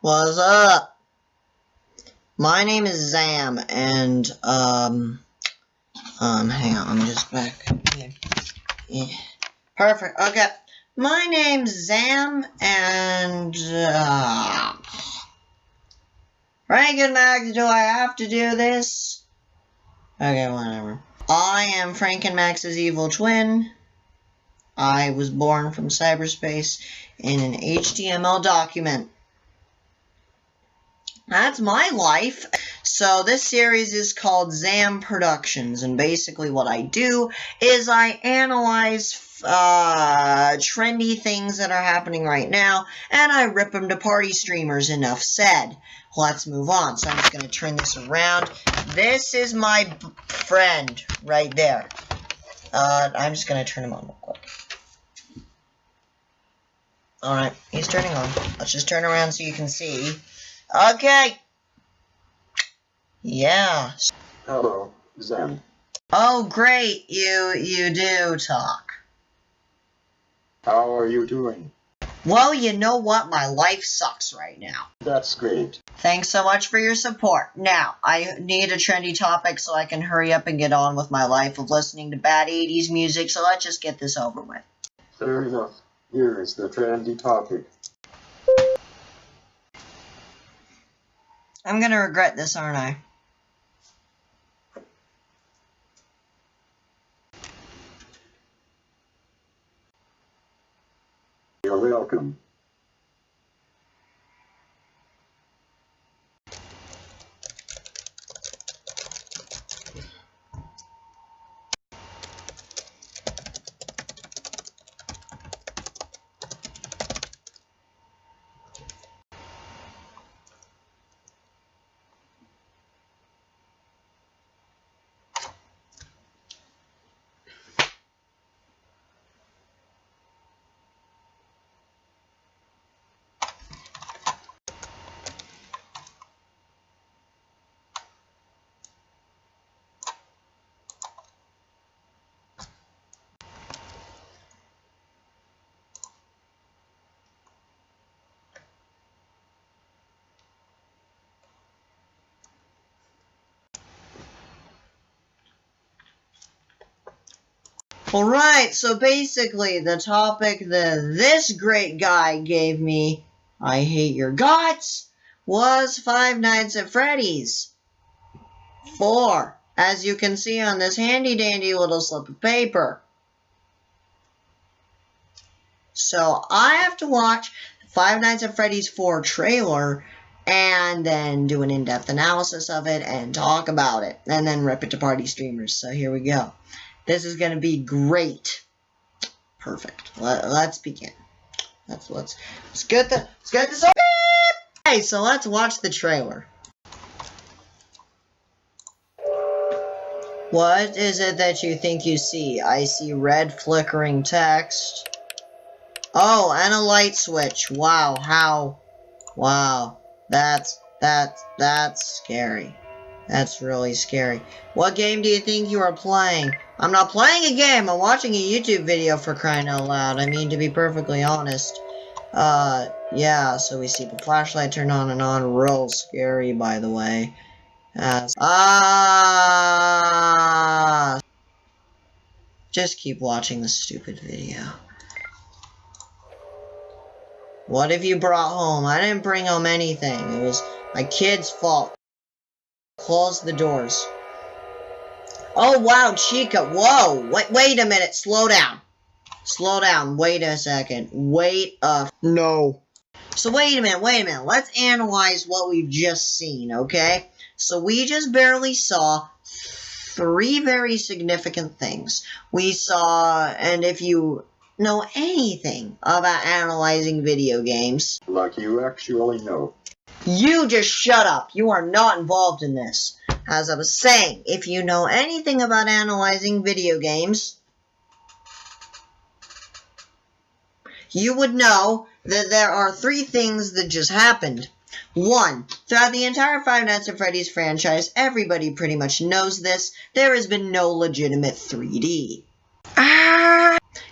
What's up? My name is Zam, and, hang on, I'm just back. Yeah. Perfect, okay. My name's Zam, and, FrankenMax, do I have to do this? Okay, whatever. I am FrankenMax's evil twin. I was born from cyberspace in an HTML document. That's my life. So this series is called Zam Productions, and basically what I do is I analyze trendy things that are happening right now, and I rip them to party streamers. Enough said. Let's move on. So I'm just going to turn this around. This is my friend right there. I'm just going to turn him on real quick. Alright, he's turning on. Let's just turn around so you can see. Okay. Yeah. Hello, Zam. Oh, great. You do talk. How are you doing? Well, you know what? My life sucks right now. That's great. Thanks so much for your support. Now, I need a trendy topic so I can hurry up and get on with my life of listening to bad 80s music, so let's just get this over with. Fair enough. Here is the trendy topic. I'm gonna regret this, aren't I? You're welcome. Alright, so basically the topic that this great guy gave me, I hate your guts, was Five Nights at Freddy's 4, as you can see on this handy dandy little slip of paper. So I have to watch Five Nights at Freddy's 4 trailer and then do an in-depth analysis of it and talk about it and then rip it to party streamers. So here we go. This is going to be great. Perfect. Let's begin. Let's get this over. Okay, so let's watch the trailer. What is it that you think you see? I see red flickering text. Oh, and a light switch. Wow, how? Wow, that's scary. That's really scary. What game do you think you are playing? I'm not playing a game. I'm watching a YouTube video, for crying out loud. I mean, to be perfectly honest. Yeah, so we see the flashlight turn on and on. Real scary, by the way. Just keep watching the stupid video. What have you brought home? I didn't bring home anything. It was my kid's fault. Close the doors. Oh, wow, Chica. Whoa. Wait a minute. Slow down. Slow down. Wait a second. Wait a... No. So wait a minute. Let's analyze what we've just seen, okay? So we just barely saw 3 very significant things. We saw, and if you know anything about analyzing video games... Like you actually know. You just shut up. You are not involved in this. As I was saying, if you know anything about analyzing video games, you would know that there are 3 things that just happened. 1. Throughout the entire Five Nights at Freddy's franchise, everybody pretty much knows this, there has been no legitimate 3D.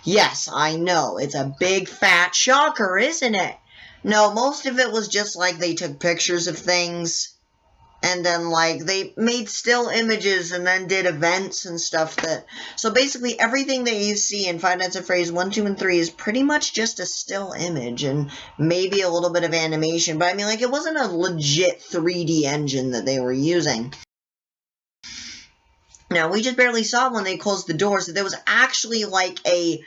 Yes, I know. It's a big fat shocker, isn't it? No, most of it was just like they took pictures of things, and then like they made still images and then did events and stuff that. So basically everything that you see in Five Nights at Freddy's 1, 2, and 3 is pretty much just a still image and maybe a little bit of animation. But I mean, like, it wasn't a legit 3D engine that they were using. Now, we just barely saw when they closed the doors that there was actually like a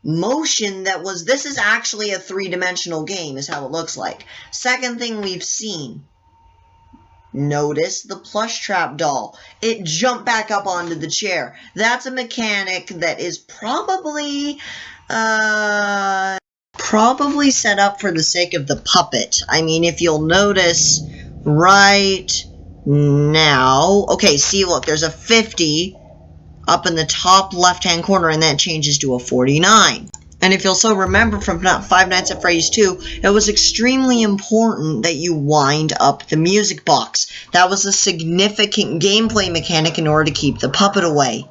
motion that was, this is actually a three-dimensional game is how it looks like. Second thing we've seen, notice the plush trap doll. It jumped back up onto the chair. That's a mechanic that is probably set up for the sake of the puppet. I mean, if you'll notice right now, okay, see, look, there's a 50 up in the top left-hand corner, and then it changes to a 49. And if you'll so remember from Five Nights at Freddy's 2, it was extremely important that you wind up the music box. That was a significant gameplay mechanic in order to keep the puppet away.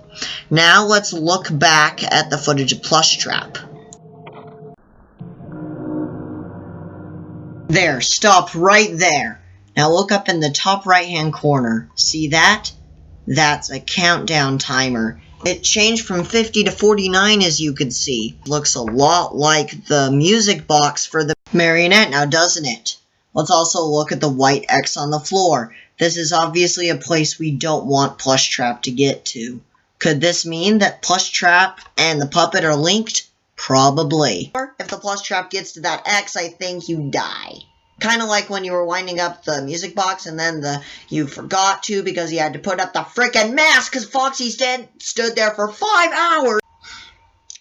Now let's look back at the footage of Plush Trap. There, stop right there. Now look up in the top right-hand corner. See that? That's a countdown timer. It changed from 50 to 49, as you can see. Looks a lot like the music box for the marionette now, doesn't it? Let's also look at the white X on the floor. This is obviously a place we don't want Plush Trap to get to. Could this mean that Plush Trap and the puppet are linked? Probably. Or if the Plush Trap gets to that X, I think you die. Kind of like when you were winding up the music box and then you forgot to because you had to put up the frickin' mask because Foxy stood there for 5 hours.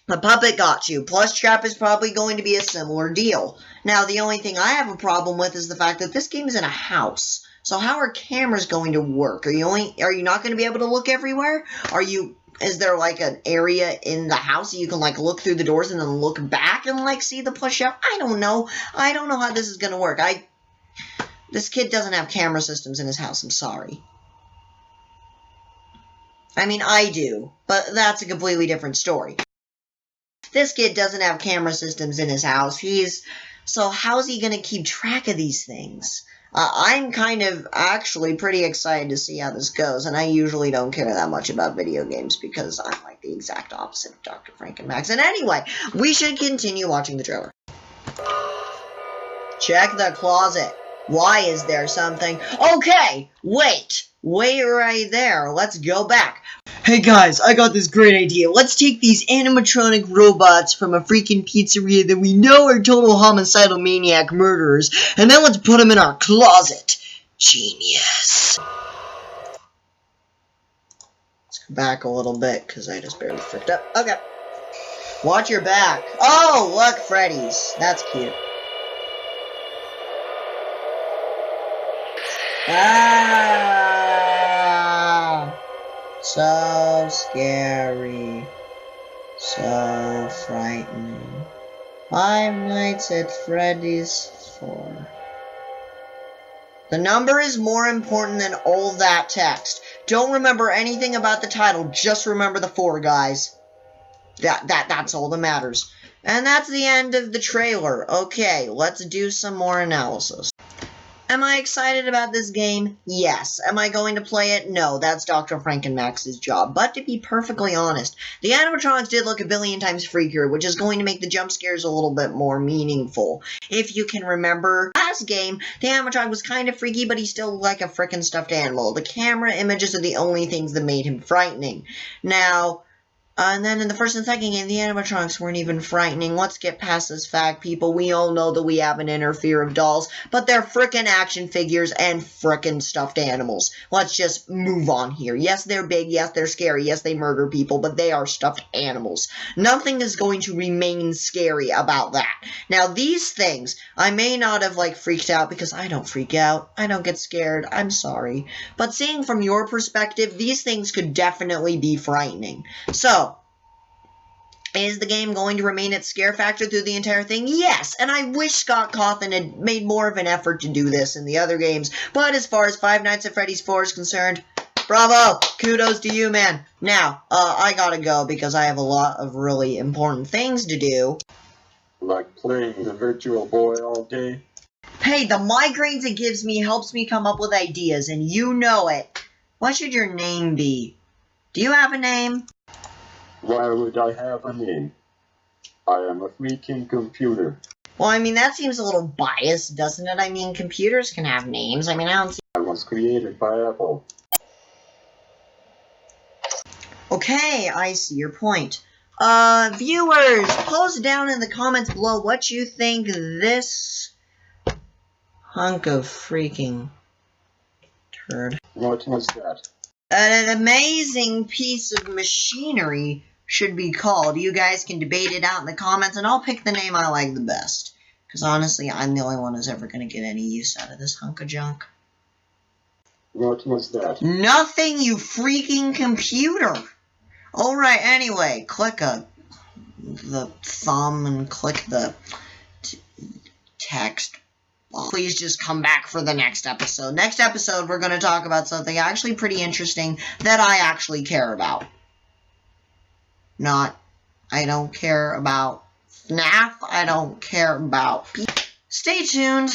The puppet got you. Plush Trap is probably going to be a similar deal. Now, the only thing I have a problem with is the fact that this game is in a house. So how are cameras going to work? Are you not going to be able to look everywhere? Is there like an area in the house that you can like look through the doors and then look back and like see the Plush Trap? I don't know. I don't know how this is going to work. This kid doesn't have camera systems in his house. I'm sorry. I mean, I do, but that's a completely different story. This kid doesn't have camera systems in his house. So how's he going to keep track of these things? I'm kind of actually pretty excited to see how this goes, and I usually don't care that much about video games because I'm like the exact opposite of Dr. FrankenMax. And anyway, we should continue watching the trailer. Check the closet. Why is there something? Okay, wait right there. Let's go back. Hey guys, I got this great idea. Let's take these animatronic robots from a freaking pizzeria that we know are total homicidal maniac murderers, and then let's put them in our closet. Genius. Let's go back a little bit, because I just barely fricked up. Okay. Watch your back. Oh, look, Freddy's. That's cute. Ah! So scary. So frightening. Five Nights at Freddy's 4. The number is more important than all that text. Don't remember anything about the title, just remember the 4, guys. That's all that matters. And that's the end of the trailer. Okay, let's do some more analysis. Am I excited about this game? Yes. Am I going to play it? No, that's Dr. FrankenMax's job. But to be perfectly honest, the animatronics did look a billion times freakier, which is going to make the jump scares a little bit more meaningful. If you can remember, last game, the animatronic was kind of freaky, but he still looked like a frickin' stuffed animal. The camera images are the only things that made him frightening. Now, and then in the first and second game, the animatronics weren't even frightening. Let's get past this fact, people. We all know that we have an inner fear of dolls, but they're frickin' action figures and frickin' stuffed animals. Let's just move on here. Yes, they're big. Yes, they're scary. Yes, they murder people, but they are stuffed animals. Nothing is going to remain scary about that. Now, these things, I may not have, like, freaked out because I don't freak out. I don't get scared. I'm sorry. But seeing from your perspective, these things could definitely be frightening. So, is the game going to remain its scare factor through the entire thing? Yes, and I wish Scott Cawthon had made more of an effort to do this in the other games, but as far as Five Nights at Freddy's 4 is concerned, bravo! Kudos to you, man. Now, I gotta go because I have a lot of really important things to do. Like playing the Virtual Boy all day? Hey, the migraines it gives me helps me come up with ideas, and you know it. What should your name be? Do you have a name? Why would I have a name? I am a freaking computer. Well, I mean, that seems a little biased, doesn't it? I mean, computers can have names. I mean, I don't see... I was created by Apple. Okay, I see your point. Viewers, post down in the comments below what you think this hunk of freaking turd. What was that? An amazing piece of machinery should be called. You guys can debate it out in the comments, and I'll pick the name I like the best. Because honestly, I'm the only one who's ever going to get any use out of this hunk of junk. What was that? Nothing, you freaking computer! Alright, anyway, click the thumb and click the text. Please just come back for the next episode. Next episode, we're going to talk about something actually pretty interesting that I actually care about. I don't care about FNAF. I don't care about... Stay tuned.